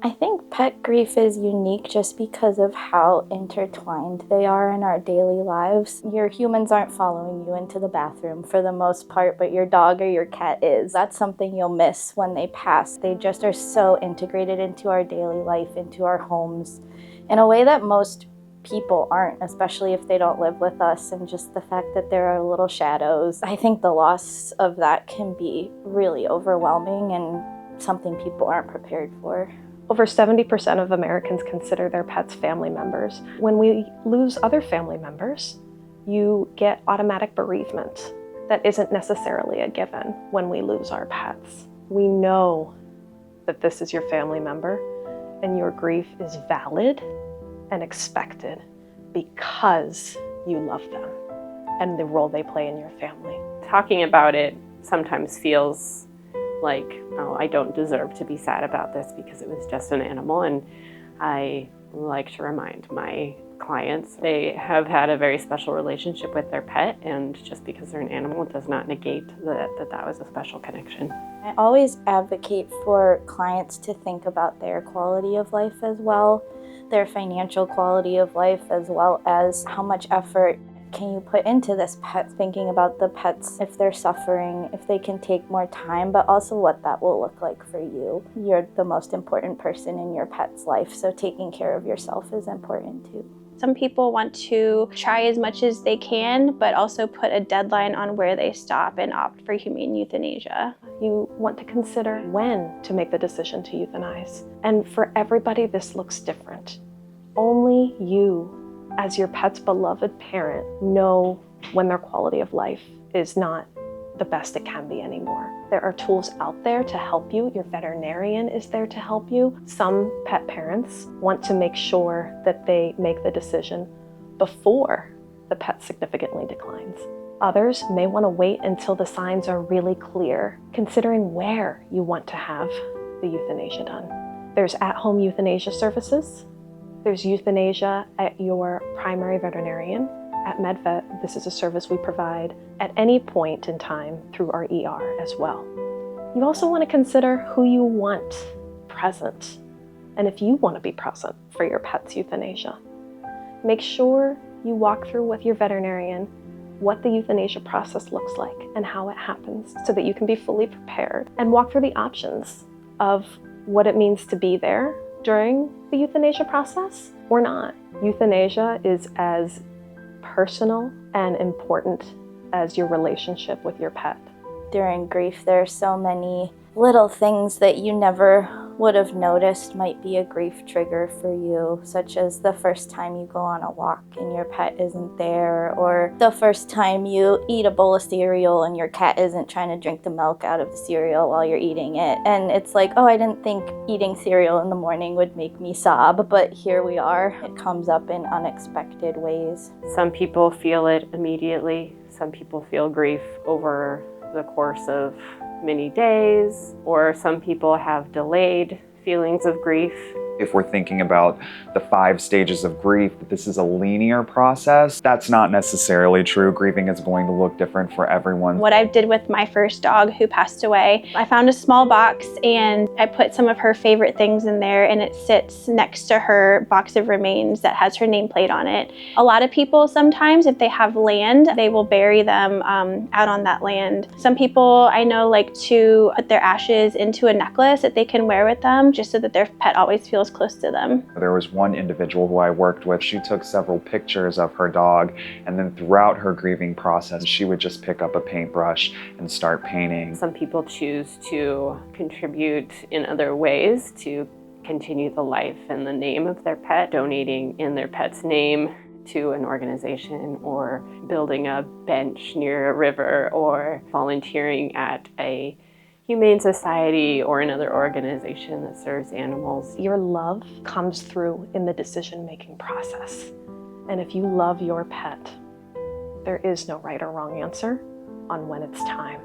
I think pet grief is unique just because of how intertwined they are in our daily lives. Your humans aren't following you into the bathroom for the most part, but your dog or your cat is. That's something you'll miss when they pass. They just are so integrated into our daily life, into our homes, in a way that most people aren't, especially if they don't live with us, and just the fact that there are little shadows. I think the loss of that can be really overwhelming and something people aren't prepared for. Over 70% of Americans consider their pets family members. When we lose other family members, you get automatic bereavement. That isn't necessarily a given when we lose our pets. We know that this is your family member and your grief is valid and expected because you love them and the role they play in your family. Talking about it sometimes feels like, oh, I don't deserve to be sad about this because it was just an animal. And I like to remind my clients they have had a very special relationship with their pet, and just because they're an animal does not negate that was a special connection. I always advocate for clients to think about their quality of life as well, their financial quality of life, as well as how much effort can you put into this pet, thinking about the pets, if they're suffering, if they can take more time, but also what that will look like for you. You're the most important person in your pet's life, so taking care of yourself is important too. Some people want to try as much as they can, but also put a deadline on where they stop and opt for humane euthanasia. You want to consider when to make the decision to euthanize. And for everybody, this looks different. Only you, as your pet's beloved parent, know when their quality of life is not the best it can be anymore. There are tools out there to help you. Your veterinarian is there to help you. Some pet parents want to make sure that they make the decision before the pet significantly declines. Others may want to wait until the signs are really clear, considering where you want to have the euthanasia done. There's at-home euthanasia services. There's euthanasia at your primary veterinarian. At MedVet, this is a service we provide at any point in time through our ER as well. You also want to consider who you want present, and if you want to be present for your pet's euthanasia. Make sure you walk through with your veterinarian what the euthanasia process looks like and how it happens so that you can be fully prepared, and walk through the options of what it means to be there during the euthanasia process or not. Euthanasia is as personal and important as your relationship with your pet. During grief, there are so many little things that you never would have noticed might be a grief trigger for you, such as the first time you go on a walk and your pet isn't there, or the first time you eat a bowl of cereal and your cat isn't trying to drink the milk out of the cereal while you're eating it. And it's like, oh, I didn't think eating cereal in the morning would make me sob, but here we are. It comes up in unexpected ways. Some people feel it immediately. Some people feel grief over the course of many days, or some people have delayed feelings of grief. If we're thinking about the 5 stages of grief, that this is a linear process, that's not necessarily true. Grieving is going to look different for everyone. What I did with my first dog who passed away, I found a small box and I put some of her favorite things in there, and it sits next to her box of remains that has her nameplate on it. A lot of people sometimes, if they have land, they will bury them out on that land. Some people I know like to put their ashes into a necklace that they can wear with them, just so that their pet always feels close to them. There was one individual who I worked with. She took several pictures of her dog, and then throughout her grieving process, she would just pick up a paintbrush and start painting. Some people choose to contribute in other ways to continue the life and the name of their pet, donating in their pet's name to an organization, or building a bench near a river, or volunteering at a humane society or another organization that serves animals. Your love comes through in the decision-making process. And if you love your pet, there is no right or wrong answer on when it's time.